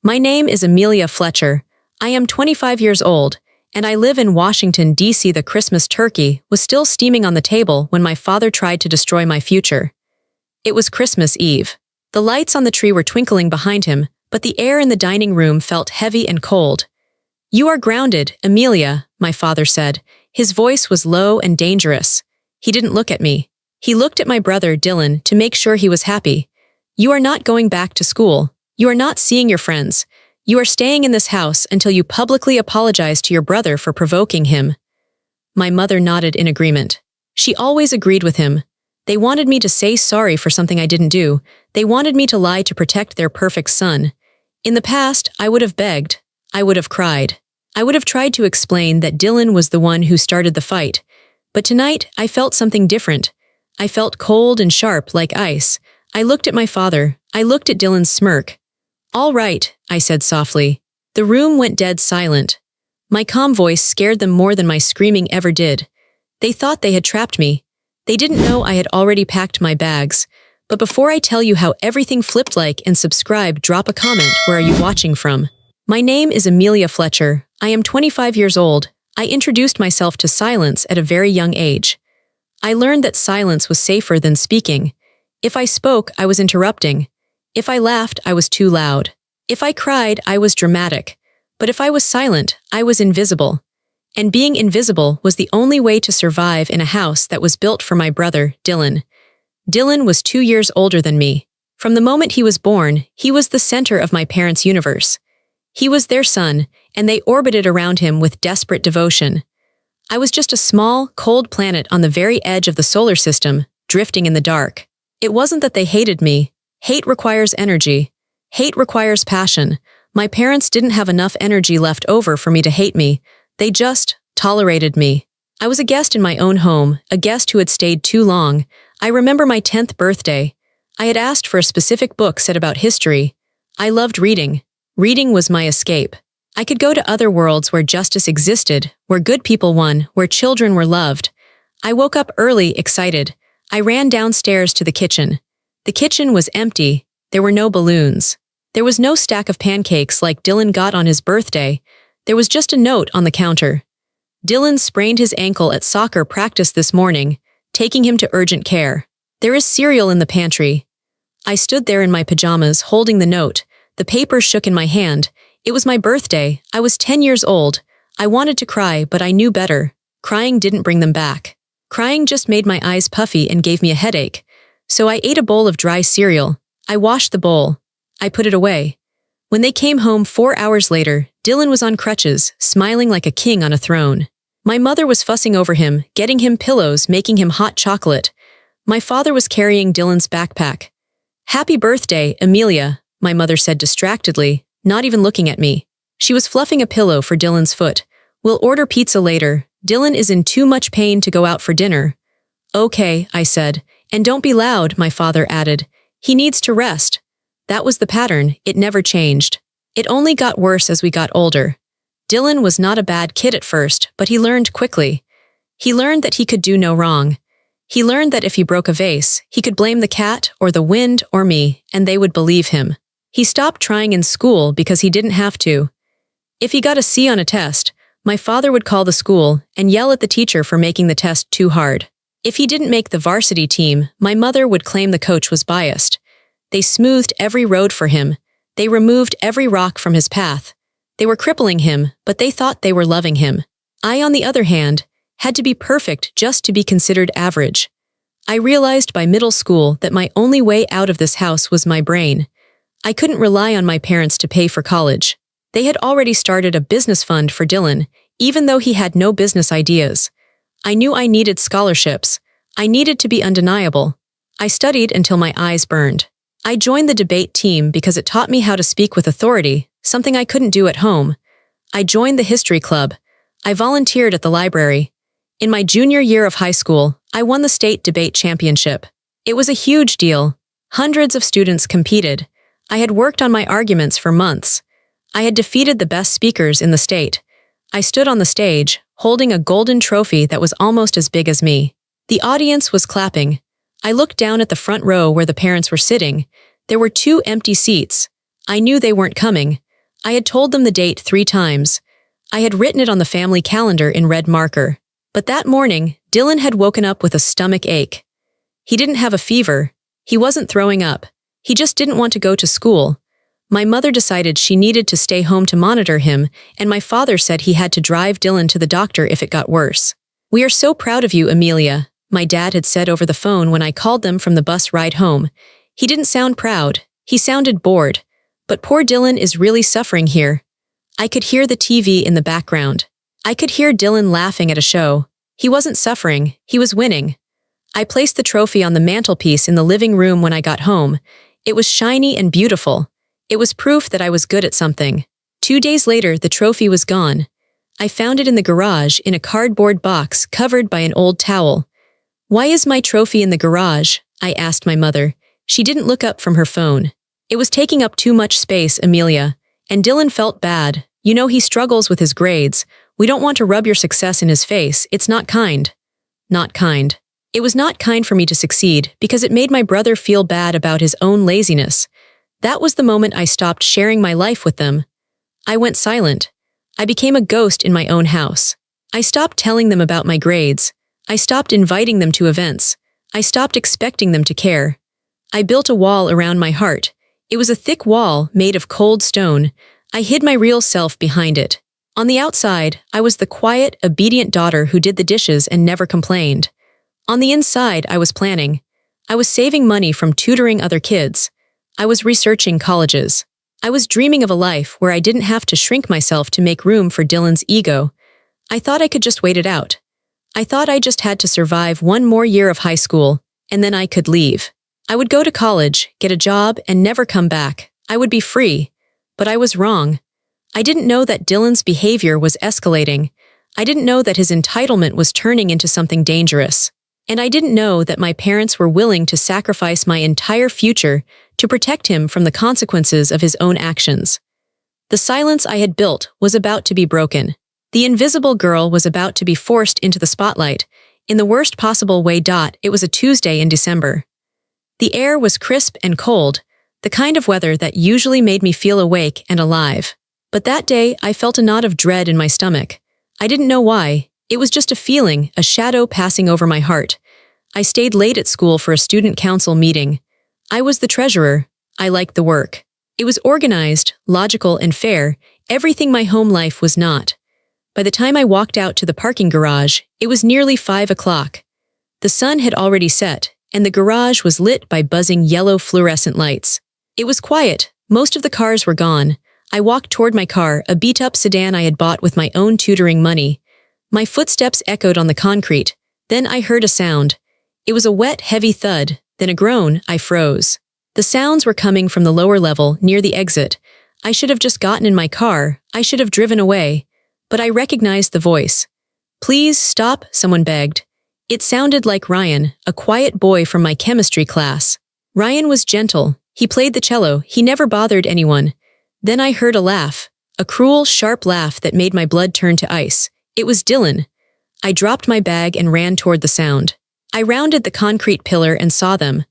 My name is Amelia Fletcher. I am 25 years old, and I live in Washington, D.C. The Christmas turkey was still steaming on the table when my father tried to destroy my future. It was Christmas Eve. The lights on the tree were twinkling behind him, but the air in the dining room felt heavy and cold. "You are grounded, Amelia," my father said. His voice was low and dangerous. He didn't look at me. He looked at my brother, Dylan, to make sure he was happy. "You are not going back to school. You are not seeing your friends. You are staying in this house until you publicly apologize to your brother for provoking him." My mother nodded in agreement. She always agreed with him. They wanted me to say sorry for something I didn't do. They wanted me to lie to protect their perfect son. In the past, I would have begged. I would have cried. I would have tried to explain that Dylan was the one who started the fight. But tonight, I felt something different. I felt cold and sharp like ice. I looked at my father. I looked at Dylan's smirk. "All right," I said softly. The room went dead silent. My calm voice scared them more than my screaming ever did. They thought they had trapped me. They didn't know I had already packed my bags. But before I tell you how everything flipped, like and subscribe, drop a comment. Where are you watching from? My name is Amelia Fletcher. I am 25 years old. I introduced myself to silence at a very young age. I learned that silence was safer than speaking. If I spoke, I was interrupting. If I laughed, I was too loud. If I cried, I was dramatic. But if I was silent, I was invisible. And being invisible was the only way to survive in a house that was built for my brother, Dylan. Dylan was 2 years older than me. From the moment he was born, he was the center of my parents' universe. He was their son, and they orbited around him with desperate devotion. I was just a small, cold planet on the very edge of the solar system, drifting in the dark. It wasn't that they hated me. Hate requires energy. Hate requires passion. My parents didn't have enough energy left over for me to hate me. They just tolerated me. I was a guest in my own home, a guest who had stayed too long. I remember my 10th birthday. I had asked for a specific book set about history. I loved reading. Reading was my escape. I could go to other worlds where justice existed, where good people won, where children were loved. I woke up early, excited. I ran downstairs to the kitchen. The kitchen was empty. There were no balloons. There was no stack of pancakes like Dylan got on his birthday. There was just a note on the counter. "Dylan sprained his ankle at soccer practice this morning, taking him to urgent care. There is cereal in the pantry." I stood there in my pajamas, holding the note. The paper shook in my hand. It was my birthday. I was 10 years old. I wanted to cry, but I knew better. Crying didn't bring them back. Crying just made my eyes puffy and gave me a headache. So I ate a bowl of dry cereal. I washed the bowl. I put it away. When they came home 4 hours later, Dylan was on crutches, smiling like a king on a throne. My mother was fussing over him, getting him pillows, making him hot chocolate. My father was carrying Dylan's backpack. "Happy birthday, Amelia," my mother said distractedly, not even looking at me. She was fluffing a pillow for Dylan's foot. "We'll order pizza later. Dylan is in too much pain to go out for dinner." "Okay," I said. "And don't be loud," my father added. "He needs to rest." That was the pattern. It never changed. It only got worse as we got older. Dylan was not a bad kid at first, but he learned quickly. He learned that he could do no wrong. He learned that if he broke a vase, he could blame the cat or the wind or me, and they would believe him. He stopped trying in school because he didn't have to. If he got a C on a test, my father would call the school and yell at the teacher for making the test too hard. If he didn't make the varsity team, my mother would claim the coach was biased. They smoothed every road for him. They removed every rock from his path. They were crippling him, but they thought they were loving him. I, on the other hand, had to be perfect just to be considered average. I realized by middle school that my only way out of this house was my brain. I couldn't rely on my parents to pay for college. They had already started a business fund for Dylan, even though he had no business ideas. I knew I needed scholarships. I needed to be undeniable. I studied until my eyes burned. I joined the debate team because it taught me how to speak with authority, something I couldn't do at home. I joined the history club. I volunteered at the library. In my junior year of high school, I won the state debate championship. It was a huge deal. Hundreds of students competed. I had worked on my arguments for months. I had defeated the best speakers in the state. I stood on the stage, holding a golden trophy that was almost as big as me. The audience was clapping. I looked down at the front row where the parents were sitting. There were 2 empty seats. I knew they weren't coming. I had told them the date 3 times. I had written it on the family calendar in red marker. But that morning, Dylan had woken up with a stomach ache. He didn't have a fever. He wasn't throwing up. He just didn't want to go to school. My mother decided she needed to stay home to monitor him, and my father said he had to drive Dylan to the doctor if it got worse. "We are so proud of you, Amelia," my dad had said over the phone when I called them from the bus ride home. He didn't sound proud. He sounded bored. But poor Dylan is really suffering here. I could hear the TV in the background. I could hear Dylan laughing at a show. He wasn't suffering. He was winning. I placed the trophy on the mantelpiece in the living room when I got home. It was shiny and beautiful. It was proof that I was good at something. 2 days later, the trophy was gone. I found it in the garage in a cardboard box covered by an old towel. "Why is my trophy in the garage?" I asked my mother. She didn't look up from her phone. "It was taking up too much space, Amelia." And Dylan felt bad. "You know he struggles with his grades. We don't want to rub your success in his face. It's not kind." Not kind. It was not kind for me to succeed because it made my brother feel bad about his own laziness. That was the moment I stopped sharing my life with them. I went silent. I became a ghost in my own house. I stopped telling them about my grades. I stopped inviting them to events. I stopped expecting them to care. I built a wall around my heart. It was a thick wall made of cold stone. I hid my real self behind it. On the outside, I was the quiet, obedient daughter who did the dishes and never complained. On the inside, I was planning. I was saving money from tutoring other kids. I was researching colleges. I was dreaming of a life where I didn't have to shrink myself to make room for Dylan's ego. I thought I could just wait it out. I thought I just had to survive 1 more year of high school, and then I could leave. I would go to college, get a job, and never come back. I would be free. But I was wrong. I didn't know that Dylan's behavior was escalating. I didn't know that his entitlement was turning into something dangerous. And I didn't know that my parents were willing to sacrifice my entire future to protect him from the consequences of his own actions. The silence I had built was about to be broken. The invisible girl was about to be forced into the spotlight, in the worst possible way. It was a Tuesday in December. The air was crisp and cold, the kind of weather that usually made me feel awake and alive. But that day, I felt a knot of dread in my stomach. I didn't know why. It was just a feeling, a shadow passing over my heart. I stayed late at school for a student council meeting. I was the treasurer. I liked the work. It was organized, logical, and fair, everything my home life was not. By the time I walked out to the parking garage, it was nearly 5 o'clock. The sun had already set, and the garage was lit by buzzing yellow fluorescent lights. It was quiet. Most of the cars were gone. I walked toward my car, a beat-up sedan I had bought with my own tutoring money. My footsteps echoed on the concrete. Then I heard a sound. It was a wet, heavy thud, then a groan. I froze. The sounds were coming from the lower level, near the exit. I should have just gotten in my car. I should have driven away. But I recognized the voice. "Please stop," someone begged. It sounded like Ryan, a quiet boy from my chemistry class. Ryan was gentle. He played the cello. He never bothered anyone. Then I heard a laugh. A cruel, sharp laugh that made my blood turn to ice. It was Dylan. I dropped my bag and ran toward the sound. I rounded the concrete pillar and saw them.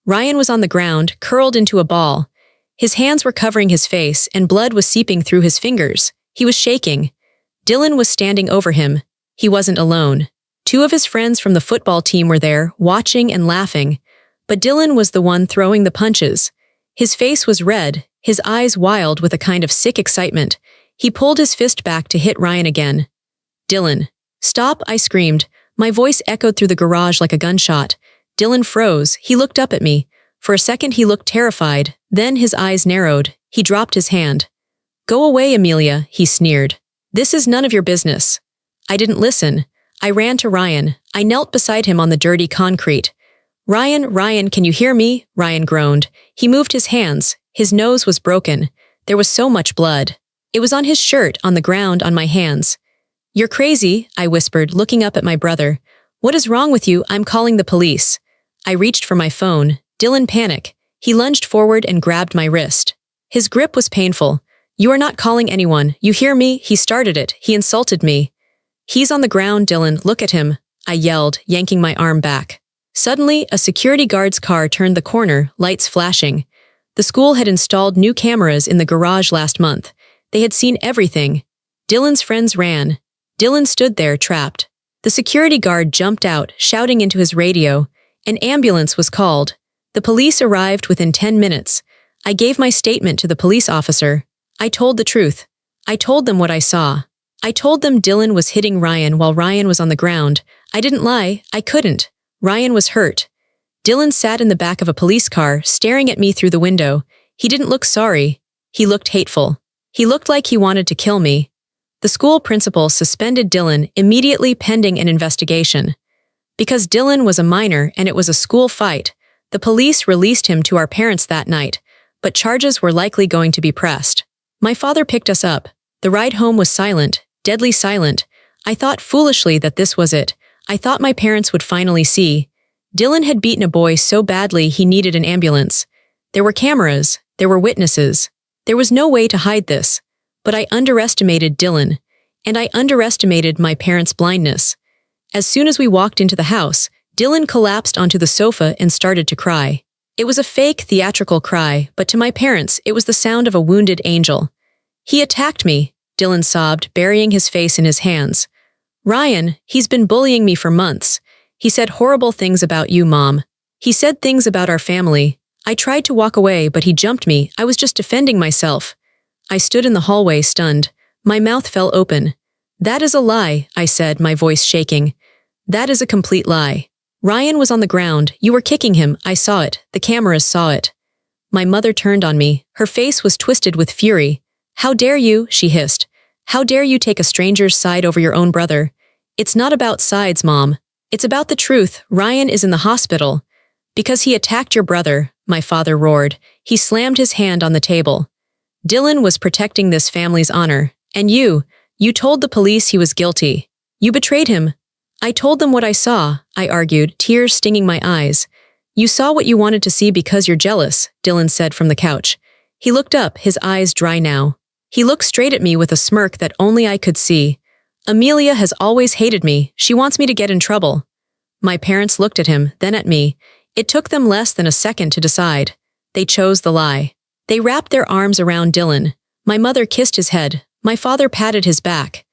Ryan was on the ground, curled into a ball. His hands were covering his face, and blood was seeping through his fingers. He was shaking. Dylan was standing over him. He wasn't alone. 2 of his friends from the football team were there, watching and laughing. But Dylan was the one throwing the punches. His face was red, his eyes wild with a kind of sick excitement. He pulled his fist back to hit Ryan again. "Dylan. Stop," I screamed. My voice echoed through the garage like a gunshot. Dylan froze. He looked up at me. For a second he looked terrified. Then his eyes narrowed. He dropped his hand. "Go away, Amelia," he sneered. "This is none of your business." I didn't listen. I ran to Ryan. I knelt beside him on the dirty concrete. Ryan, can you hear me?" Ryan groaned. He moved his hands. His nose was broken. There was so much blood. It was on his shirt, on the ground, on my hands. "You're crazy," I whispered, looking up at my brother. "What is wrong with you? I'm calling the police." I reached for my phone. Dylan panicked. He lunged forward and grabbed my wrist. His grip was painful. "You are not calling anyone. You hear me? He started it. He insulted me." "He's on the ground, Dylan. Look at him," I yelled, yanking my arm back. Suddenly, a security guard's car turned the corner, lights flashing. The school had installed new cameras in the garage last month. They had seen everything. Dylan's friends ran. Dylan stood there, trapped. The security guard jumped out, shouting into his radio. An ambulance was called. The police arrived within 10 minutes. I gave my statement to the police officer. I told the truth. I told them what I saw. I told them Dylan was hitting Ryan while Ryan was on the ground. I didn't lie. I couldn't. Ryan was hurt. Dylan sat in the back of a police car, staring at me through the window. He didn't look sorry. He looked hateful. He looked like he wanted to kill me. The school principal suspended Dylan immediately pending an investigation. Because Dylan was a minor and it was a school fight, the police released him to our parents that night, but charges were likely going to be pressed. My father picked us up. The ride home was silent, deadly silent. I thought foolishly that this was it. I thought my parents would finally see. Dylan had beaten a boy so badly he needed an ambulance. There were cameras. There were witnesses. There was no way to hide this. But I underestimated Dylan, and I underestimated my parents' blindness. As soon as we walked into the house, Dylan collapsed onto the sofa and started to cry. It was a fake, theatrical cry, but to my parents, it was the sound of a wounded angel. He attacked me, Dylan sobbed, burying his face in his hands. Ryan, he's been bullying me for months. He said horrible things about you, Mom. He said things about our family. I tried to walk away, but he jumped me. I was just defending myself. I stood in the hallway, stunned. My mouth fell open. That is a lie, I said, my voice shaking. That is a complete lie. Ryan was on the ground. You were kicking him. I saw it. The cameras saw it. My mother turned on me. Her face was twisted with fury. How dare you, she hissed. How dare you take a stranger's side over your own brother? It's not about sides, Mom. It's about the truth. Ryan is in the hospital. Because he attacked your brother, my father roared. He slammed his hand on the table. Dylan was protecting this family's honor. And you told the police he was guilty. You betrayed him. I told them what I saw, I argued, tears stinging my eyes. You saw what you wanted to see because you're jealous, Dylan said from the couch. He looked up, his eyes dry now. He looked straight at me with a smirk that only I could see. Amelia has always hated me. She wants me to get in trouble. My parents looked at him, then at me. It took them less than a second to decide. They chose the lie. They wrapped their arms around Dylan. My mother kissed his head. My father patted his back.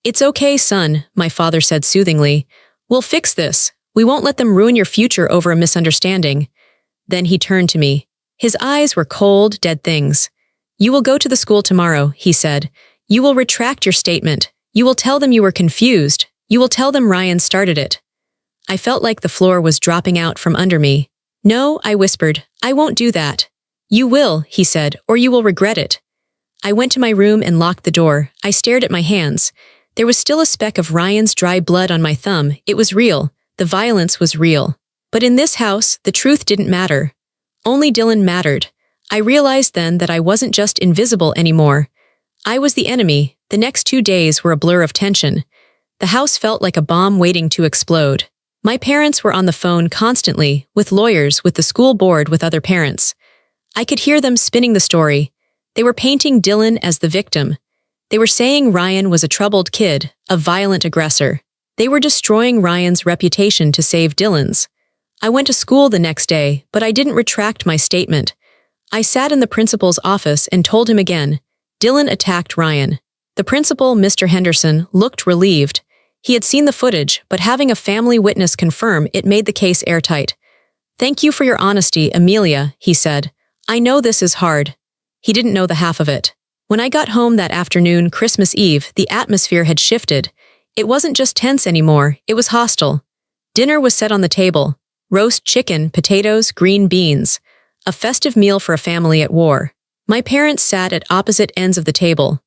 It's okay, son, my father said soothingly. We'll fix this. We won't let them ruin your future over a misunderstanding. Then he turned to me. His eyes were cold, dead things. You will go to the school tomorrow, he said. You will retract your statement. You will tell them you were confused. You will tell them Ryan started it. I felt like the floor was dropping out from under me. No, I whispered. I won't do that. You will, he said, or you will regret it. I went to my room and locked the door. I stared at my hands. There was still a speck of Ryan's dry blood on my thumb. It was real. The violence was real. But in this house, the truth didn't matter. Only Dylan mattered. I realized then that I wasn't just invisible anymore. I was the enemy. The next 2 days were a blur of tension. The house felt like a bomb waiting to explode. My parents were on the phone constantly, with lawyers, with the school board, with other parents. I could hear them spinning the story. They were painting Dylan as the victim. They were saying Ryan was a troubled kid, a violent aggressor. They were destroying Ryan's reputation to save Dylan's. I went to school the next day, but I didn't retract my statement. I sat in the principal's office and told him again. Dylan attacked Ryan. The principal, Mr. Henderson, looked relieved. He had seen the footage, but having a family witness confirm it made the case airtight. Thank you for your honesty, Amelia, he said. I know this is hard. He didn't know the half of it. When I got home that afternoon, Christmas Eve, the atmosphere had shifted. It wasn't just tense anymore, it was hostile. Dinner was set on the table. Roast chicken, potatoes, green beans. A festive meal for a family at war. My parents sat at opposite ends of the table.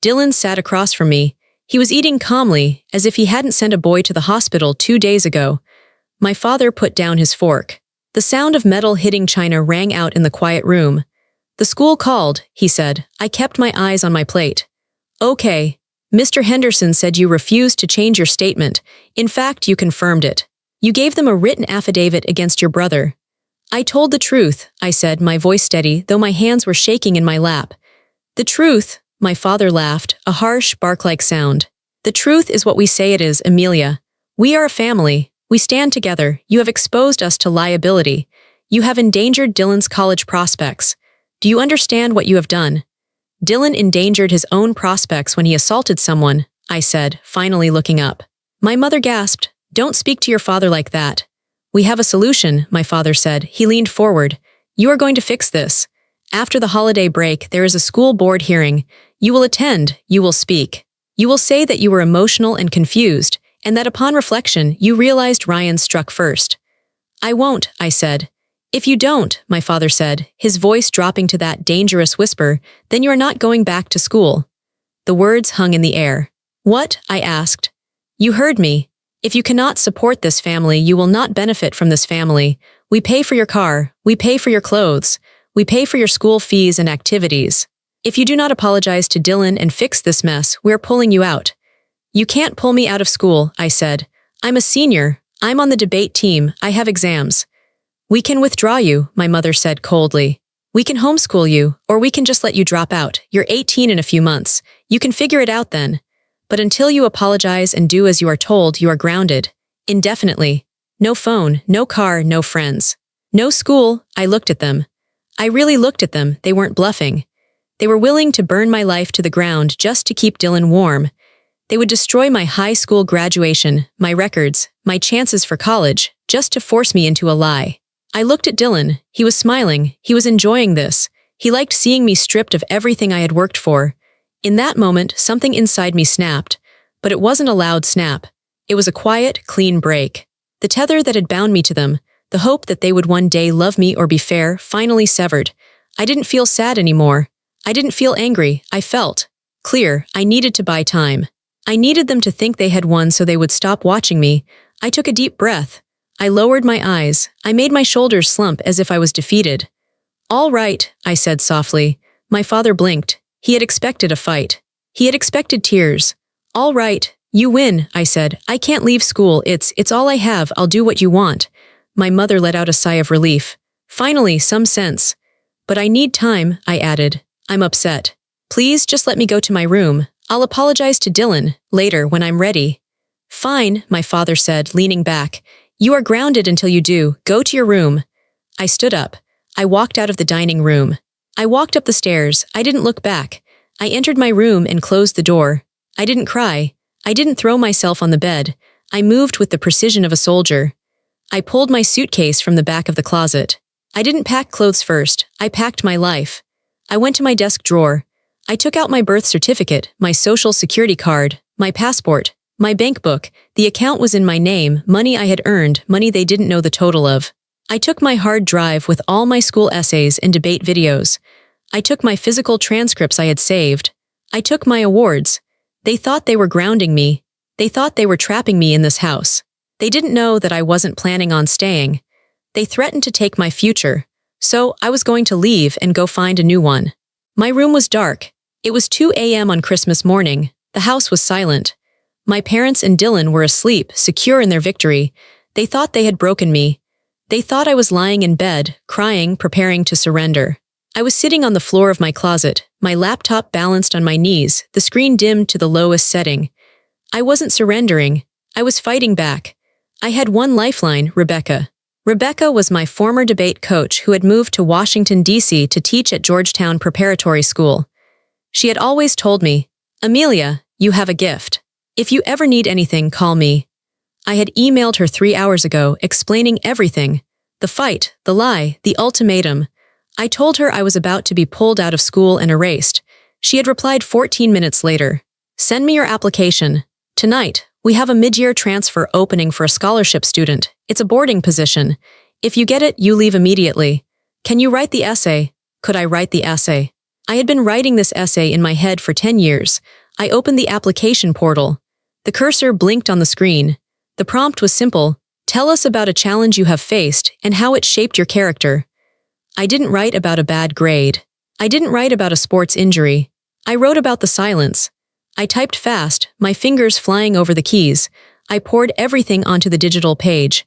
Dylan sat across from me. He was eating calmly, as if he hadn't sent a boy to the hospital 2 days ago. My father put down his fork. The sound of metal hitting china rang out in the quiet room. The school called, he said. I kept my eyes on my plate. Okay. Mr. Henderson said you refused to change your statement. In fact, you confirmed it. You gave them a written affidavit against your brother. I told the truth, I said, my voice steady, though my hands were shaking in my lap. The truth, my father laughed, a harsh, bark-like sound. The truth is what we say it is, Amelia. We are a family. We stand together. You have exposed us to liability. You have endangered Dylan's college prospects. Do you understand what you have done? Dylan endangered his own prospects when he assaulted someone, I said, finally looking up. My mother gasped, "Don't speak to your father like that." "We have a solution," my father said. He leaned forward. "You are going to fix this. After the holiday break, there is a school board hearing. You will attend, you will speak. You will say that you were emotional and confused, and that upon reflection, you realized Ryan struck first." "I won't," I said. "If you don't," my father said, his voice dropping to that dangerous whisper, "then you are not going back to school." The words hung in the air. "What?" I asked. "You heard me. If you cannot support this family, you will not benefit from this family. We pay for your car, we pay for your clothes, we pay for your school fees and activities. If you do not apologize to Dylan and fix this mess, we're pulling you out." "You can't pull me out of school," I said. "I'm a senior. I'm on the debate team. I have exams." "We can withdraw you," my mother said coldly. "We can homeschool you, or we can just let you drop out. You're 18 in a few months. You can figure it out then. But until you apologize and do as you are told, you are grounded. Indefinitely. No phone, no car, no friends. No school." I looked at them. I really looked at them. They weren't bluffing. They were willing to burn my life to the ground just to keep Dylan warm. They would destroy my high school graduation, my records, my chances for college, just to force me into a lie. I looked at Dylan. He was smiling. He was enjoying this. He liked seeing me stripped of everything I had worked for. In that moment, something inside me snapped. But it wasn't a loud snap. It was a quiet, clean break. The tether that had bound me to them, the hope that they would one day love me or be fair, finally severed. I didn't feel sad anymore. I didn't feel angry. I felt clear. I needed to buy time. I needed them to think they had won so they would stop watching me. I took a deep breath. I lowered my eyes. I made my shoulders slump as if I was defeated. "All right," I said softly. My father blinked. He had expected a fight. He had expected tears. "All right, you win," I said. "I can't leave school. It's all I have. I'll do what you want." My mother let out a sigh of relief. Finally, some sense. "But I need time," I added. "I'm upset. Please just let me go to my room. I'll apologize to Dylan later when I'm ready." "Fine," my father said, leaning back. "You are grounded until you do. Go to your room." I stood up. I walked out of the dining room. I walked up the stairs. I didn't look back. I entered my room and closed the door. I didn't cry. I didn't throw myself on the bed. I moved with the precision of a soldier. I pulled my suitcase from the back of the closet. I didn't pack clothes first. I packed my life. I went to my desk drawer. I took out my birth certificate, my social security card, my passport, my bank book. The account was in my name, money I had earned, money they didn't know the total of. I took my hard drive with all my school essays and debate videos. I took my physical transcripts I had saved. I took my awards. They thought they were grounding me. They thought they were trapping me in this house. They didn't know that I wasn't planning on staying. They threatened to take my future. So I was going to leave and go find a new one. My room was dark. It was 2 a.m. on Christmas morning. The house was silent. My parents and Dylan were asleep, secure in their victory. They thought they had broken me. They thought I was lying in bed, crying, preparing to surrender. I was sitting on the floor of my closet, my laptop balanced on my knees, the screen dimmed to the lowest setting. I wasn't surrendering. I was fighting back. I had one lifeline, Rebecca. Rebecca was my former debate coach who had moved to Washington, D.C. to teach at Georgetown Preparatory School. She had always told me, "Amelia, you have a gift. If you ever need anything, call me." I had emailed her 3 hours ago, explaining everything. The fight, the lie, the ultimatum. I told her I was about to be pulled out of school and erased. She had replied 14 minutes later. "Send me your application. Tonight, we have a mid-year transfer opening for a scholarship student. It's a boarding position. If you get it, you leave immediately. Can you write the essay?" Could I write the essay? I had been writing this essay in my head for 10 years. I opened the application portal. The cursor blinked on the screen. The prompt was simple. Tell us about a challenge you have faced and how it shaped your character. I didn't write about a bad grade. I didn't write about a sports injury. I wrote about the silence. I typed fast, my fingers flying over the keys. I poured everything onto the digital page.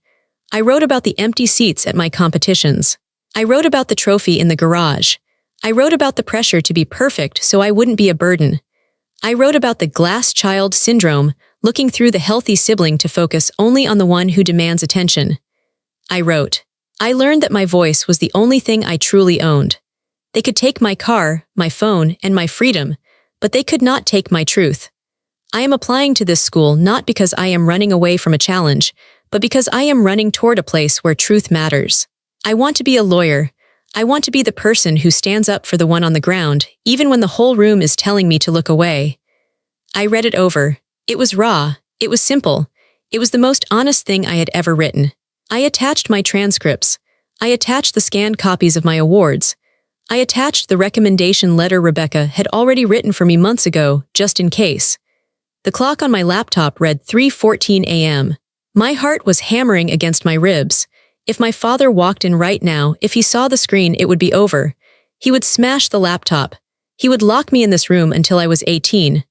I wrote about the empty seats at my competitions. I wrote about the trophy in the garage. I wrote about the pressure to be perfect so I wouldn't be a burden. I wrote about the glass child syndrome, looking through the healthy sibling to focus only on the one who demands attention. I wrote, I learned that my voice was the only thing I truly owned. They could take my car, my phone, and my freedom, but they could not take my truth. I am applying to this school not because I am running away from a challenge, but because I am running toward a place where truth matters. I want to be a lawyer. I want to be the person who stands up for the one on the ground, even when the whole room is telling me to look away. I read it over. It was raw. It was simple. It was the most honest thing I had ever written. I attached my transcripts. I attached the scanned copies of my awards. I attached the recommendation letter Rebecca had already written for me months ago, just in case. The clock on my laptop read 3:14 a.m. My heart was hammering against my ribs. If my father walked in right now, if he saw the screen, it would be over. He would smash the laptop. He would lock me in this room until I was 18.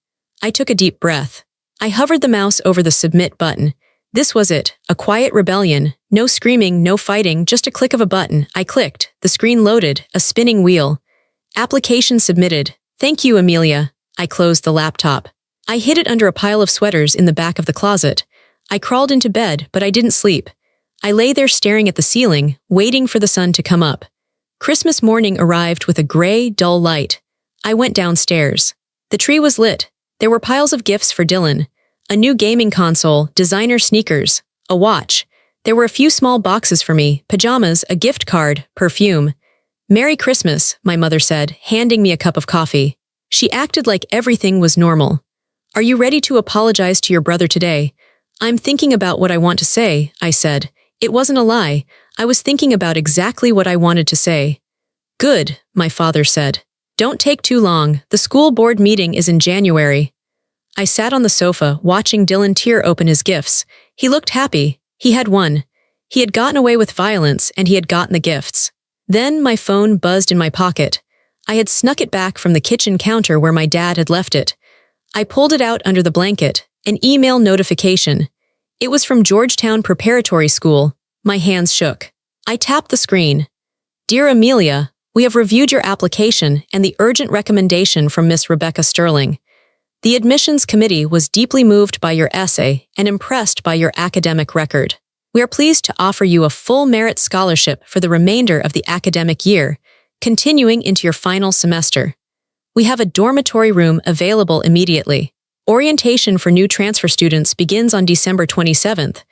I took a deep breath. I hovered the mouse over the submit button. This was it, a quiet rebellion. No screaming, no fighting, just a click of a button. I clicked. The screen loaded, a spinning wheel. Application submitted. Thank you, Amelia. I closed the laptop. I hid it under a pile of sweaters in the back of the closet. I crawled into bed, but I didn't sleep. I lay there staring at the ceiling, waiting for the sun to come up. Christmas morning arrived with a gray, dull light. I went downstairs. The tree was lit. There were piles of gifts for Dylan. A new gaming console, designer sneakers, a watch. There were a few small boxes for me, pajamas, a gift card, perfume. Merry Christmas, my mother said, handing me a cup of coffee. She acted like everything was normal. Are you ready to apologize to your brother today? I'm thinking about what I want to say, I said. It wasn't a lie. I was thinking about exactly what I wanted to say. Good, my father said. Don't take too long. The school board meeting is in January. I sat on the sofa, watching Dylan tear open his gifts. He looked happy. He had won. He had gotten away with violence, and he had gotten the gifts. Then my phone buzzed in my pocket. I had snuck it back from the kitchen counter where my dad had left it. I pulled it out under the blanket, an email notification. It was from Georgetown Preparatory School. My hands shook. I tapped the screen. Dear Amelia, we have reviewed your application and the urgent recommendation from Miss Rebecca Sterling. The admissions committee was deeply moved by your essay and impressed by your academic record. We are pleased to offer you a full merit scholarship for the remainder of the academic year, continuing into your final semester. We have a dormitory room available immediately. Orientation for new transfer students begins on December 27th.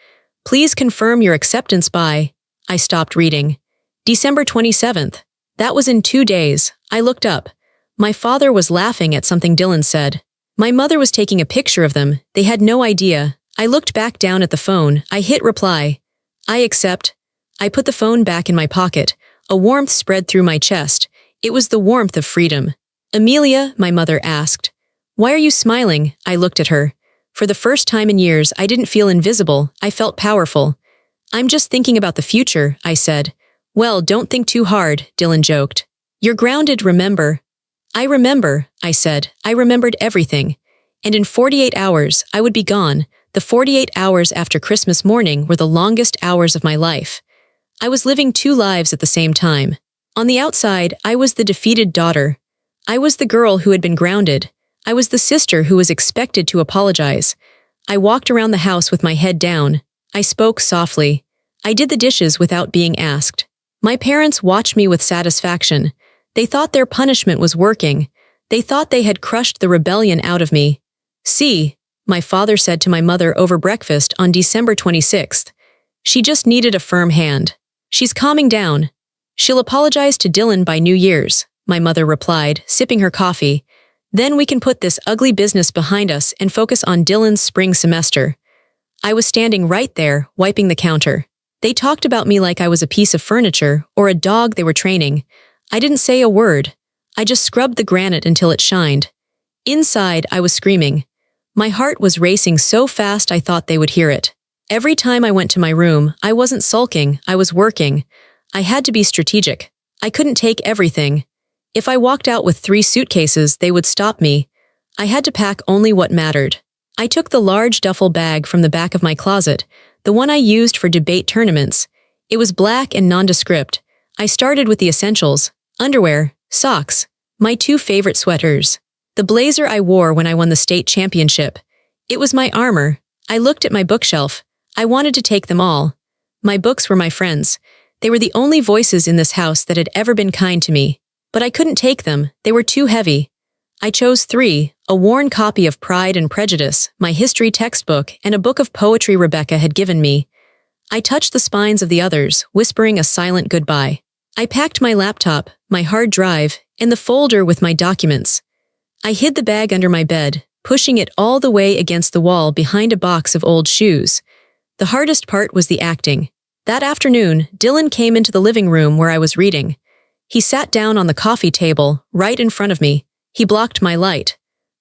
Please confirm your acceptance by... I stopped reading. December 27th. That was in 2 days. I looked up. My father was laughing at something Dylan said. My mother was taking a picture of them. They had no idea. I looked back down at the phone. I hit reply. I accept. I put the phone back in my pocket. A warmth spread through my chest. It was the warmth of freedom. Amelia, my mother asked. Why are you smiling? I looked at her. For the first time in years, I didn't feel invisible. I felt powerful. I'm just thinking about the future, I said. Well, don't think too hard, Dylan joked. You're grounded, remember? I remember, I said. I remembered everything. And in 48 hours, I would be gone. The 48 hours after Christmas morning were the longest hours of my life. I was living 2 lives at the same time. On the outside, I was the defeated daughter. I was the girl who had been grounded. I was the sister who was expected to apologize. I walked around the house with my head down. I spoke softly. I did the dishes without being asked. My parents watched me with satisfaction. They thought their punishment was working. They thought they had crushed the rebellion out of me. See, my father said to my mother over breakfast on December 26th. She just needed a firm hand. She's calming down. She'll apologize to Dylan by New Year's, my mother replied, sipping her coffee. Then we can put this ugly business behind us and focus on Dylan's spring semester. I was standing right there, wiping the counter. They talked about me like I was a piece of furniture or a dog they were training. I didn't say a word. I just scrubbed the granite until it shined. Inside, I was screaming. My heart was racing so fast I thought they would hear it. Every time I went to my room, I wasn't sulking, I was working. I had to be strategic. I couldn't take everything. If I walked out with 3 suitcases, they would stop me. I had to pack only what mattered. I took the large duffel bag from the back of my closet, the one I used for debate tournaments. It was black and nondescript. I started with the essentials: underwear, socks, my 2 favorite sweaters, the blazer I wore when I won the state championship. It was my armor. I looked at my bookshelf. I wanted to take them all. My books were my friends. They were the only voices in this house that had ever been kind to me. But I couldn't take them, they were too heavy. I chose 3, a worn copy of Pride and Prejudice, my history textbook, and a book of poetry Rebecca had given me. I touched the spines of the others, whispering a silent goodbye. I packed my laptop, my hard drive, and the folder with my documents. I hid the bag under my bed, pushing it all the way against the wall behind a box of old shoes. The hardest part was the acting. That afternoon, Dylan came into the living room where I was reading. He sat down on the coffee table, right in front of me. He blocked my light.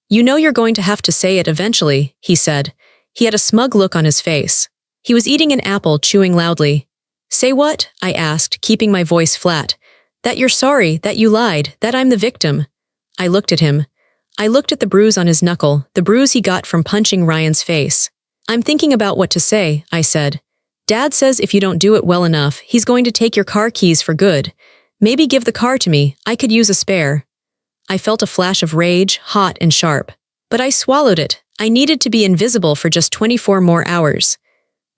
"You know you're going to have to say it eventually," he said. He had a smug look on his face. He was eating an apple, chewing loudly. "Say what?" I asked, keeping my voice flat. "That you're sorry, that you lied, that I'm the victim." I looked at him. I looked at the bruise on his knuckle, the bruise he got from punching Ryan's face. "I'm thinking about what to say," I said. "Dad says if you don't do it well enough, he's going to take your car keys for good. Maybe give the car to me, I could use a spare." I felt a flash of rage, hot and sharp. But I swallowed it. I needed to be invisible for just 24 more hours.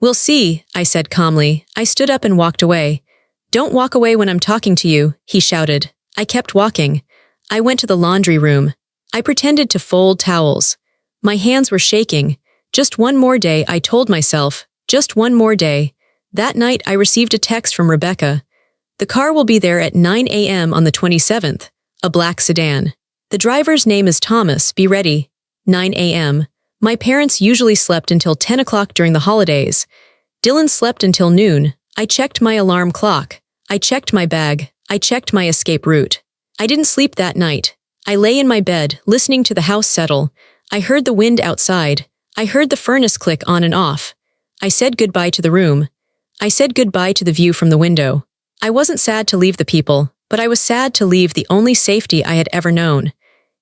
"We'll see," I said calmly. I stood up and walked away. "Don't walk away when I'm talking to you," he shouted. I kept walking. I went to the laundry room. I pretended to fold towels. My hands were shaking. Just one more day, I told myself. Just one more day. That night, I received a text from Rebecca. "The car will be there at 9 a.m. on the 27th. A black sedan. The driver's name is Thomas, be ready." 9 a.m. My parents usually slept until 10 o'clock during the holidays. Dylan slept until noon. I checked my alarm clock. I checked my bag. I checked my escape route. I didn't sleep that night. I lay in my bed, listening to the house settle. I heard the wind outside. I heard the furnace click on and off. I said goodbye to the room. I said goodbye to the view from the window. I wasn't sad to leave the people, but I was sad to leave the only safety I had ever known.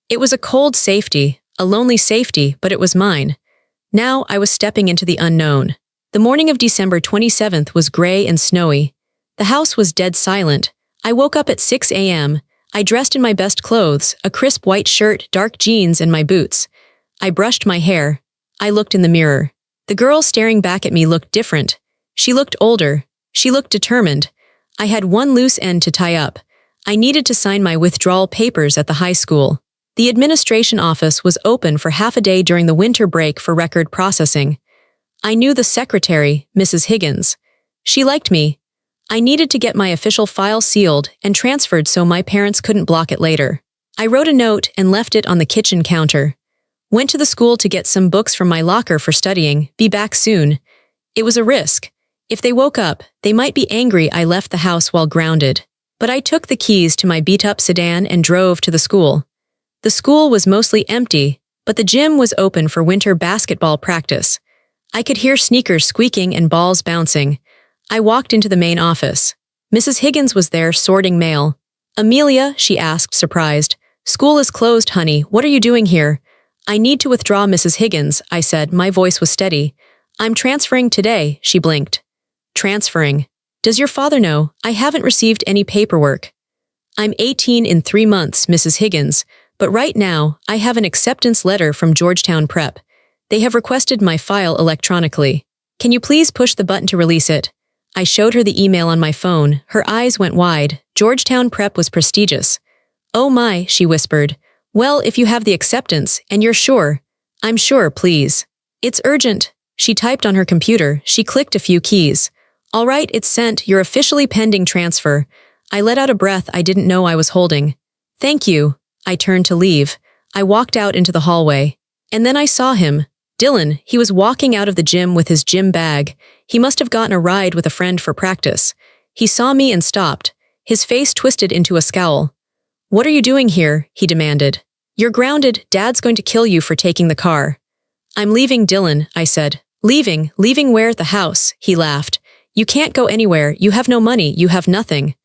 It was a cold safety, a lonely safety, but it was mine. Now I was stepping into the unknown. The morning of December 27th was gray and snowy. The house was dead silent. I woke up at 6 a.m. I dressed in my best clothes, a crisp white shirt, dark jeans, and my boots. I brushed my hair. I looked in the mirror. The girl staring back at me looked different. She looked older. She looked determined. I had one loose end to tie up. I needed to sign my withdrawal papers at the high school. The administration office was open for half a day during the winter break for record processing. I knew the secretary, Mrs. Higgins. She liked me. I needed to get my official file sealed and transferred so my parents couldn't block it later. I wrote a note and left it on the kitchen counter. Went to the school to get some books from my locker for studying, be back soon. It was a risk. If they woke up, they might be angry I left the house while grounded. But I took the keys to my beat-up sedan and drove to the school. The school was mostly empty, but the gym was open for winter basketball practice. I could hear sneakers squeaking and balls bouncing. I walked into the main office. Mrs. Higgins was there sorting mail. "Amelia," she asked, surprised. "School is closed, honey. What are you doing here?" "I need to withdraw, Mrs. Higgins," I said. My voice was steady. "I'm transferring today," she blinked. "Transferring? Does your father know? I haven't received any paperwork." "I'm 18 in 3 months, Mrs. Higgins, but right now, I have an acceptance letter from Georgetown Prep. They have requested my file electronically. Can you please push the button to release it?" I showed her the email on my phone. Her eyes went wide. Georgetown Prep was prestigious. "Oh my," she whispered. "Well, if you have the acceptance, and you're sure." "I'm sure, please." "It's urgent." She typed on her computer. She clicked a few keys. "All right, it's sent. You're officially pending transfer." I let out a breath I didn't know I was holding. "Thank you." I turned to leave. I walked out into the hallway. And then I saw him. Dylan, he was walking out of the gym with his gym bag. He must have gotten a ride with a friend for practice. He saw me and stopped. His face twisted into a scowl. "What are you doing here?" he demanded. "You're grounded. Dad's going to kill you for taking the car." "I'm leaving, Dylan," I said. "Leaving? Leaving where? The house?" He laughed. "You can't go anywhere. You have no money. You have nothing."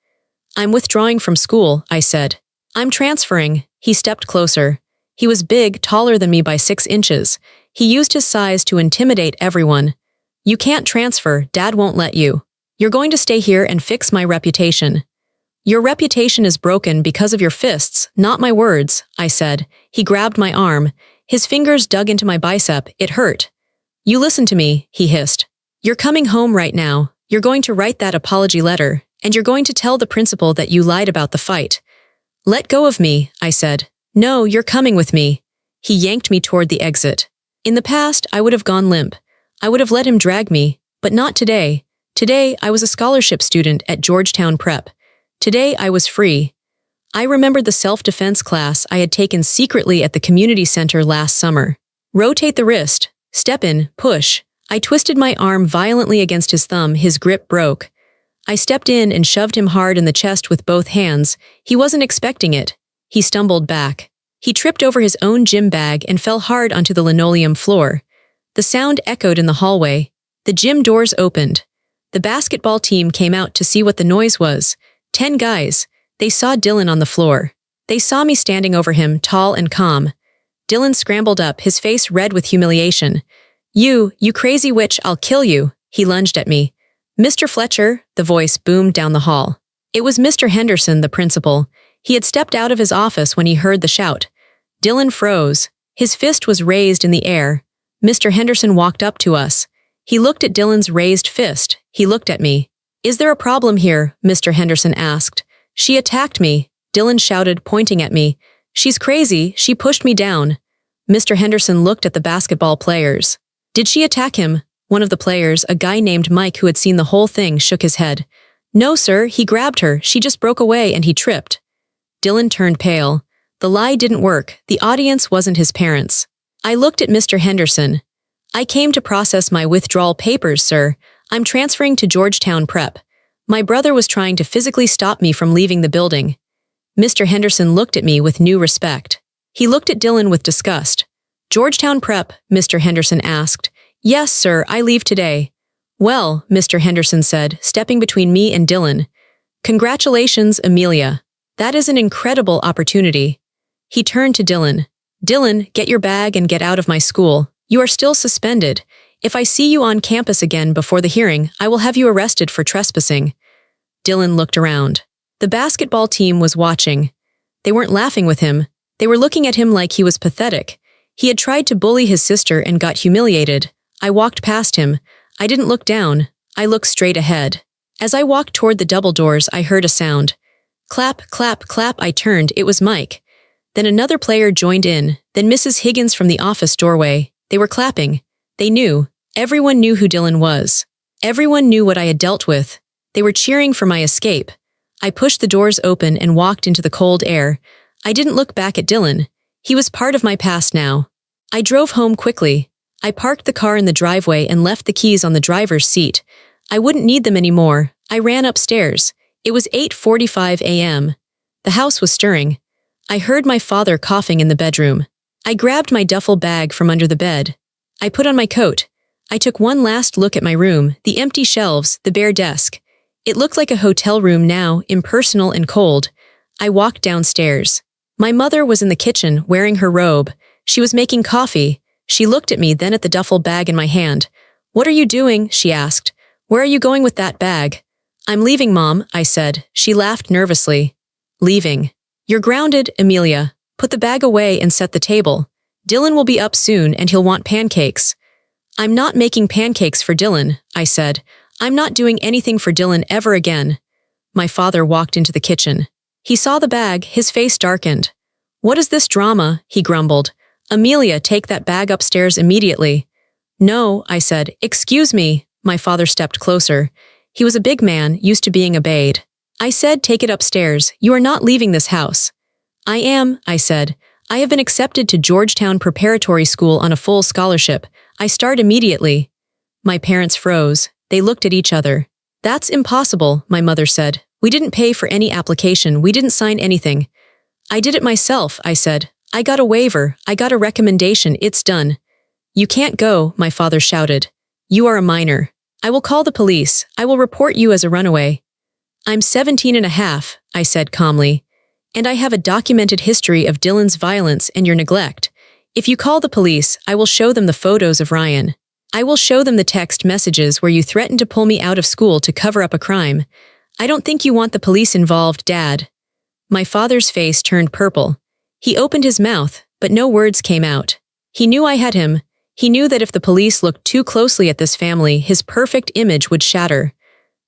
"I'm withdrawing from school," I said. "I'm transferring." He stepped closer. He was big, taller than me by 6 inches. He used his size to intimidate everyone. "You can't transfer. Dad won't let you. You're going to stay here and fix my reputation." "Your reputation is broken because of your fists, not my words," I said. He grabbed my arm. His fingers dug into my bicep. It hurt. "You listen to me," he hissed. "You're coming home right now. You're going to write that apology letter, and you're going to tell the principal that you lied about the fight." "Let go of me," I said. "No, you're coming with me." He yanked me toward the exit. In the past, I would have gone limp. I would have let him drag me, but not today. Today, I was a scholarship student at Georgetown Prep. Today, I was free. I remembered the self-defense class I had taken secretly at the community center last summer. Rotate the wrist. Step in. Push. I twisted my arm violently against his thumb. His grip broke. I stepped in and shoved him hard in the chest with both hands. He wasn't expecting it. He stumbled back. He tripped over his own gym bag and fell hard onto the linoleum floor. The sound echoed in the hallway. The gym doors opened. The basketball team came out to see what the noise was. 10 guys. They saw Dylan on the floor. They saw me standing over him, tall and calm. Dylan scrambled up, his face red with humiliation. You crazy witch, I'll kill you." He lunged at me. "Mr. Fletcher," the voice boomed down the hall. It was Mr. Henderson, the principal. He had stepped out of his office when he heard the shout. Dylan froze. His fist was raised in the air. Mr. Henderson walked up to us. He looked at Dylan's raised fist. He looked at me. "Is there a problem here?" Mr. Henderson asked. "She attacked me," Dylan shouted, pointing at me. "She's crazy, she pushed me down." Mr. Henderson looked at the basketball players. "Did she attack him?" One of the players, a guy named Mike who had seen the whole thing, shook his head. "No, sir, he grabbed her, she just broke away and he tripped." Dylan turned pale. The lie didn't work. The audience wasn't his parents. I looked at Mr. Henderson. "I came to process my withdrawal papers, sir. I'm transferring to Georgetown Prep. My brother was trying to physically stop me from leaving the building." Mr. Henderson looked at me with new respect. He looked at Dylan with disgust. "Georgetown Prep?" Mr. Henderson asked. "Yes, sir, I leave today." "Well," Mr. Henderson said, stepping between me and Dylan. "Congratulations, Amelia. That is an incredible opportunity." He turned to Dylan. "Dylan, get your bag and get out of my school. You are still suspended. If I see you on campus again before the hearing, I will have you arrested for trespassing." Dylan looked around. The basketball team was watching. They weren't laughing with him. They were looking at him like he was pathetic. He had tried to bully his sister and got humiliated. I walked past him. I didn't look down. I looked straight ahead. As I walked toward the double doors, I heard a sound. Clap, clap, clap. I turned. It was Mike. Then another player joined in, then Mrs. Higgins from the office doorway. They were clapping. They knew. Everyone knew who Dylan was. Everyone knew what I had dealt with. They were cheering for my escape. I pushed the doors open and walked into the cold air. I didn't look back at Dylan. He was part of my past now. I drove home quickly. I parked the car in the driveway and left the keys on the driver's seat. I wouldn't need them anymore. I ran upstairs. It was 8:45 a.m. The house was stirring. I heard my father coughing in the bedroom. I grabbed my duffel bag from under the bed. I put on my coat. I took one last look at my room, the empty shelves, the bare desk. It looked like a hotel room now, impersonal and cold. I walked downstairs. My mother was in the kitchen, wearing her robe. She was making coffee. She looked at me, then at the duffel bag in my hand. "What are you doing?" she asked. "Where are you going with that bag?" "I'm leaving, Mom," I said. She laughed nervously. "Leaving? You're grounded, Amelia. Put the bag away and set the table. Dylan will be up soon and he'll want pancakes." "I'm not making pancakes for Dylan," I said. "I'm not doing anything for Dylan ever again." My father walked into the kitchen. He saw the bag, his face darkened. "What is this drama?" he grumbled. "Amelia, take that bag upstairs immediately." "No," I said. "Excuse me." My father stepped closer. He was a big man, used to being obeyed. I said, "Take it upstairs. You are not leaving this house." "I am," I said. "I have been accepted to Georgetown Preparatory School on a full scholarship. I start immediately." My parents froze. They looked at each other. "That's impossible," my mother said. "We didn't pay for any application. We didn't sign anything." "I did it myself," I said. "I got a waiver. I got a recommendation. It's done." "You can't go," my father shouted. "You are a minor. I will call the police. I will report you as a runaway." "I'm 17 and a half," I said calmly. "And I have a documented history of Dylan's violence and your neglect. If you call the police, I will show them the photos of Ryan. I will show them the text messages where you threatened to pull me out of school to cover up a crime. I don't think you want the police involved, Dad." My father's face turned purple. He opened his mouth, but no words came out. He knew I had him. He knew that if the police looked too closely at this family, his perfect image would shatter.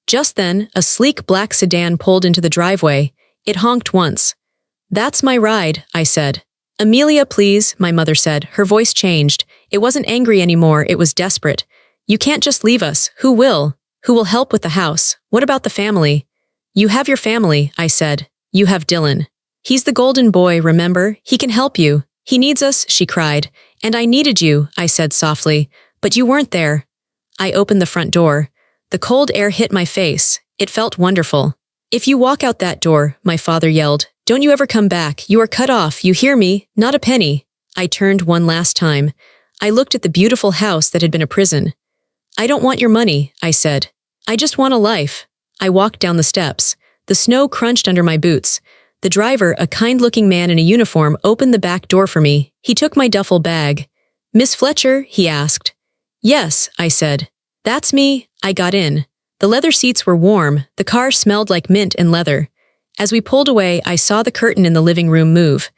Just then, a sleek black sedan pulled into the driveway. It honked once. That's my ride, I said. Amelia, please, my mother said. Her voice changed. It wasn't angry anymore, it was desperate. You can't just leave us. Who will? Who will help with the house? What about the family? You have your family, I said. You have Dylan. He's the golden boy, remember? He can help you. He needs us, she cried. And I needed you, I said softly. But you weren't there. I opened the front door. The cold air hit my face. It felt wonderful. If you walk out that door, my father yelled, don't you ever come back. You are cut off, you hear me? Not a penny. I turned one last time. I looked at the beautiful house that had been a prison. I don't want your money, I said. I just want a life. I walked down the steps. The snow crunched under my boots. The driver, a kind-looking man in a uniform, opened the back door for me. He took my duffel bag. Miss Fletcher? He asked. Yes, I said. That's me. I got in. The leather seats were warm. The car smelled like mint and leather. As we pulled away, I saw the curtain in the living room move.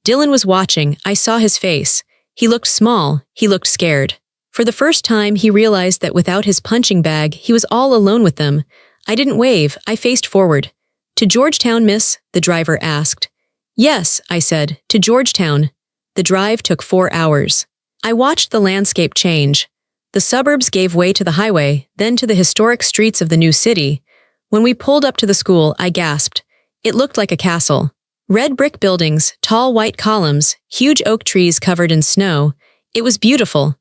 Dylan was watching. I saw his face. He looked small. He looked scared. For the first time, he realized that without his punching bag, he was all alone with them. I didn't wave. I faced forward. To Georgetown, miss? The driver asked. Yes, I said. To Georgetown. The drive took 4 hours. I watched the landscape change. The suburbs gave way to the highway, then to the historic streets of the new city. When we pulled up to the school, I gasped. It looked like a castle. Red brick buildings, tall white columns, huge oak trees covered in snow. It was beautiful.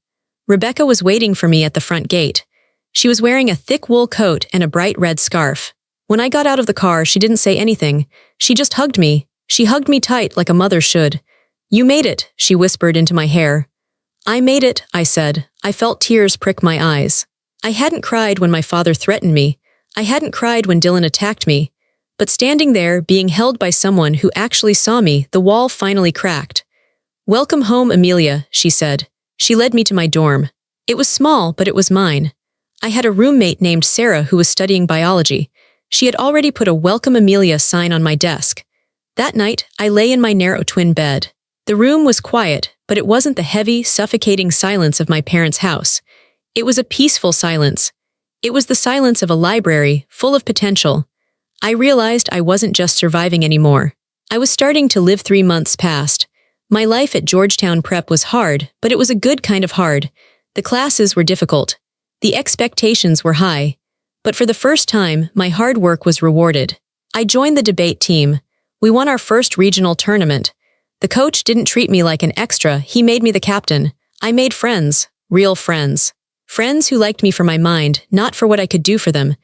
Rebecca was waiting for me at the front gate. She was wearing a thick wool coat and a bright red scarf. When I got out of the car, she didn't say anything. She just hugged me. She hugged me tight like a mother should. You made it, she whispered into my hair. I made it, I said. I felt tears prick my eyes. I hadn't cried when my father threatened me. I hadn't cried when Dylan attacked me. But standing there, being held by someone who actually saw me, the wall finally cracked. Welcome home, Amelia, she said. She led me to my dorm. It was small, but it was mine. I had a roommate named Sarah who was studying biology. She had already put a Welcome Amelia sign on my desk. That night, I lay in my narrow twin bed. The room was quiet, but it wasn't the heavy, suffocating silence of my parents' house. It was a peaceful silence. It was the silence of a library, full of potential. I realized I wasn't just surviving anymore. I was starting to live. 3 months passed. My life at Georgetown Prep was hard, but it was a good kind of hard. The classes were difficult. The expectations were high. But for the first time, my hard work was rewarded. I joined the debate team. We won our first regional tournament. The coach didn't treat me like an extra, he made me the captain. I made friends, real friends. Friends who liked me for my mind, not for what I could do for them.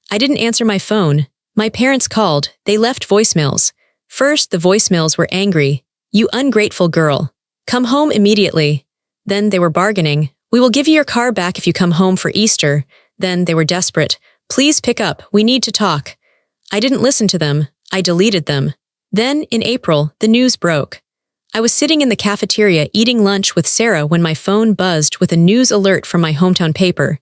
I didn't answer my phone. My parents called. They left voicemails. First, the voicemails were angry. You ungrateful girl. Come home immediately. Then they were bargaining. We will give you your car back if you come home for Easter. Then they were desperate. Please pick up. We need to talk. I didn't listen to them. I deleted them. Then, in April, the news broke. I was sitting in the cafeteria eating lunch with Sarah when my phone buzzed with a news alert from my hometown paper.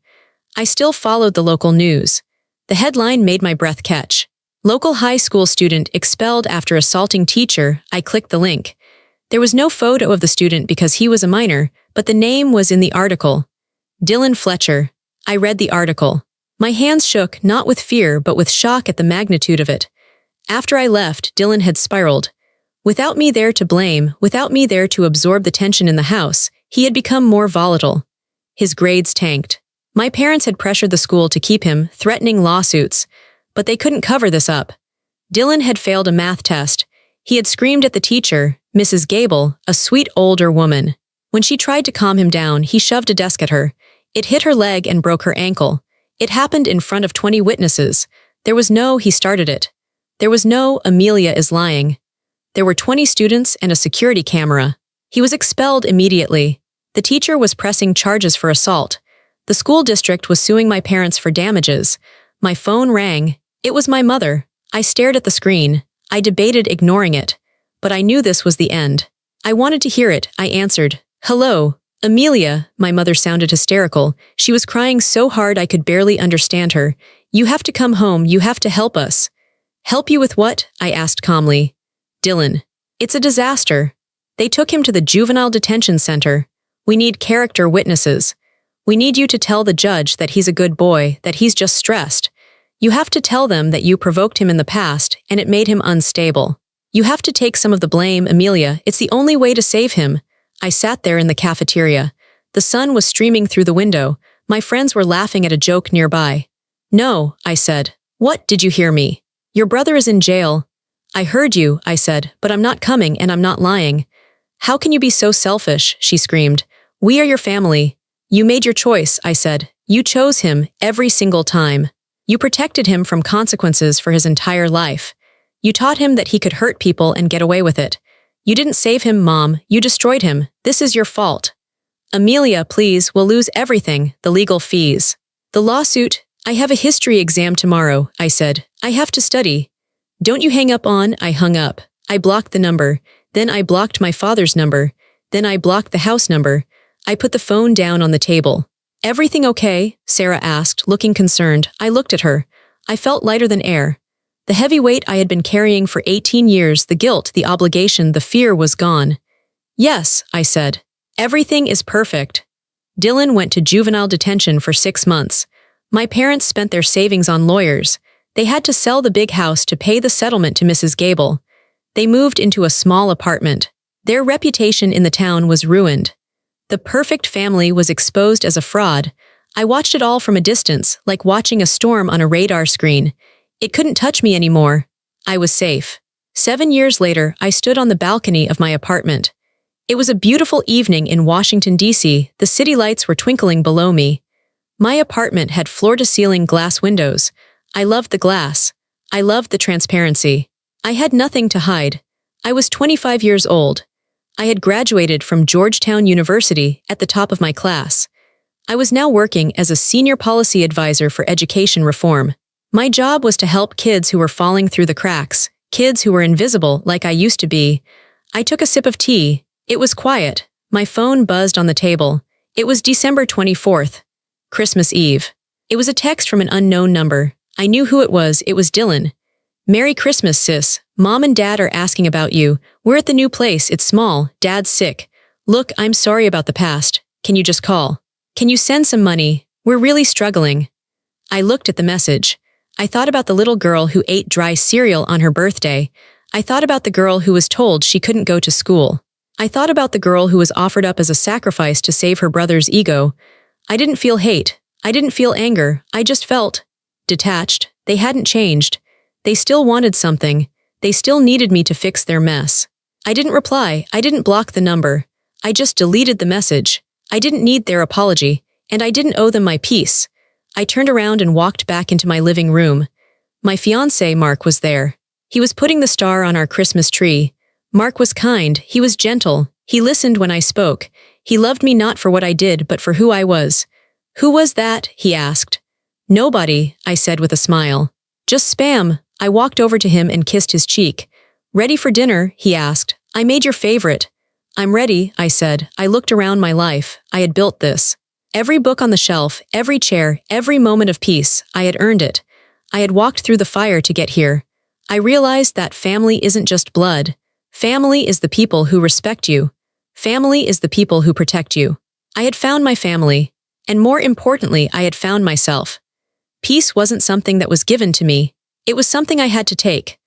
I still followed the local news. The headline made my breath catch. Local high school student expelled after assaulting teacher. I clicked the link. There was no photo of the student because he was a minor, but the name was in the article. Dylan Fletcher. I read the article. My hands shook, not with fear, but with shock at the magnitude of it. After I left, Dylan had spiraled. Without me there to blame, without me there to absorb the tension in the house, he had become more volatile. His grades tanked. My parents had pressured the school to keep him, threatening lawsuits, but they couldn't cover this up. Dylan had failed a math test. He had screamed at the teacher, Mrs. Gable, a sweet older woman. When she tried to calm him down, he shoved a desk at her. It hit her leg and broke her ankle. It happened in front of 20 witnesses. There was no he started it. There was no Amelia is lying. There were 20 students and a security camera. He was expelled immediately. The teacher was pressing charges for assault. The school district was suing my parents for damages. My phone rang. It was my mother. I stared at the screen. I debated ignoring it. But I knew this was the end. I wanted to hear it. I answered. Hello, Amelia. My mother sounded hysterical. She was crying so hard I could barely understand her. You have to come home. You have to help us. Help you with what? I asked calmly. Dylan. It's a disaster. They took him to the juvenile detention center. We need character witnesses. We need you to tell the judge that he's a good boy, that he's just stressed. You have to tell them that you provoked him in the past and it made him unstable. You have to take some of the blame, Amelia. It's the only way to save him. I sat there in the cafeteria. The sun was streaming through the window. My friends were laughing at a joke nearby. No, I said. What, did you hear me? Your brother is in jail. I heard you, I said, but I'm not coming and I'm not lying. How can you be so selfish? She screamed. We are your family. You made your choice, I said. You chose him every single time. You protected him from consequences for his entire life. You taught him that he could hurt people and get away with it. You didn't save him, Mom. You destroyed him. This is your fault. Amelia, please, we'll lose everything, the legal fees. The lawsuit. I have a history exam tomorrow, I said. I have to study. Don't you hang up on. I hung up. I blocked the number. Then I blocked my father's number. Then I blocked the house number. I put the phone down on the table. Everything okay? Sarah asked, looking concerned. I looked at her. I felt lighter than air. The heavy weight I had been carrying for 18 years, the guilt, the obligation, the fear was gone. Yes, I said. Everything is perfect. Dylan went to juvenile detention for 6 months. My parents spent their savings on lawyers. They had to sell the big house to pay the settlement to Mrs. Gable. They moved into a small apartment. Their reputation in the town was ruined. The perfect family was exposed as a fraud. I watched it all from a distance, like watching a storm on a radar screen. It couldn't touch me anymore. I was safe. 7 years later, I stood on the balcony of my apartment. It was a beautiful evening in Washington, D.C. The city lights were twinkling below me. My apartment had floor-to-ceiling glass windows. I loved the glass. I loved the transparency. I had nothing to hide. I was 25 years old. I had graduated from Georgetown University at the top of my class. I was now working as a senior policy advisor for education reform. My job was to help kids who were falling through the cracks, kids who were invisible like I used to be. I took a sip of tea. It was quiet. My phone buzzed on the table. It was December 24th, Christmas Eve. It was a text from an unknown number. I knew who it was. It was Dylan. Merry Christmas, sis. Mom and Dad are asking about you. We're at the new place. It's small. Dad's sick. Look, I'm sorry about the past. Can you just call? Can you send some money? We're really struggling. I looked at the message. I thought about the little girl who ate dry cereal on her birthday. I thought about the girl who was told she couldn't go to school. I thought about the girl who was offered up as a sacrifice to save her brother's ego. I didn't feel hate. I didn't feel anger. I just felt detached. They hadn't changed. They still wanted something. They still needed me to fix their mess. I didn't reply. I didn't block the number. I just deleted the message. I didn't need their apology, and I didn't owe them my peace. I turned around and walked back into my living room. My fiancé, Mark, was there. He was putting the star on our Christmas tree. Mark was kind. He was gentle. He listened when I spoke. He loved me not for what I did, but for who I was. Who was that? He asked. Nobody, I said with a smile. Just Spam. I walked over to him and kissed his cheek. Ready for dinner? He asked. I made your favorite. I'm ready, I said. I looked around my life. I had built this. Every book on the shelf, every chair, every moment of peace, I had earned it. I had walked through the fire to get here. I realized that family isn't just blood. Family is the people who respect you. Family is the people who protect you. I had found my family. And more importantly, I had found myself. Peace wasn't something that was given to me. It was something I had to take.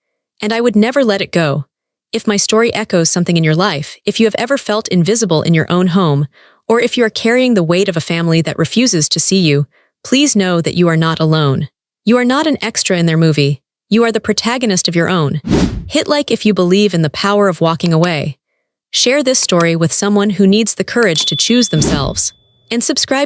And I would never let it go. If my story echoes something in your life, if you have ever felt invisible in your own home, or if you are carrying the weight of a family that refuses to see you, please know that you are not alone. You are not an extra in their movie. You are the protagonist of your own. Hit like if you believe in the power of walking away. Share this story with someone who needs the courage to choose themselves. And subscribe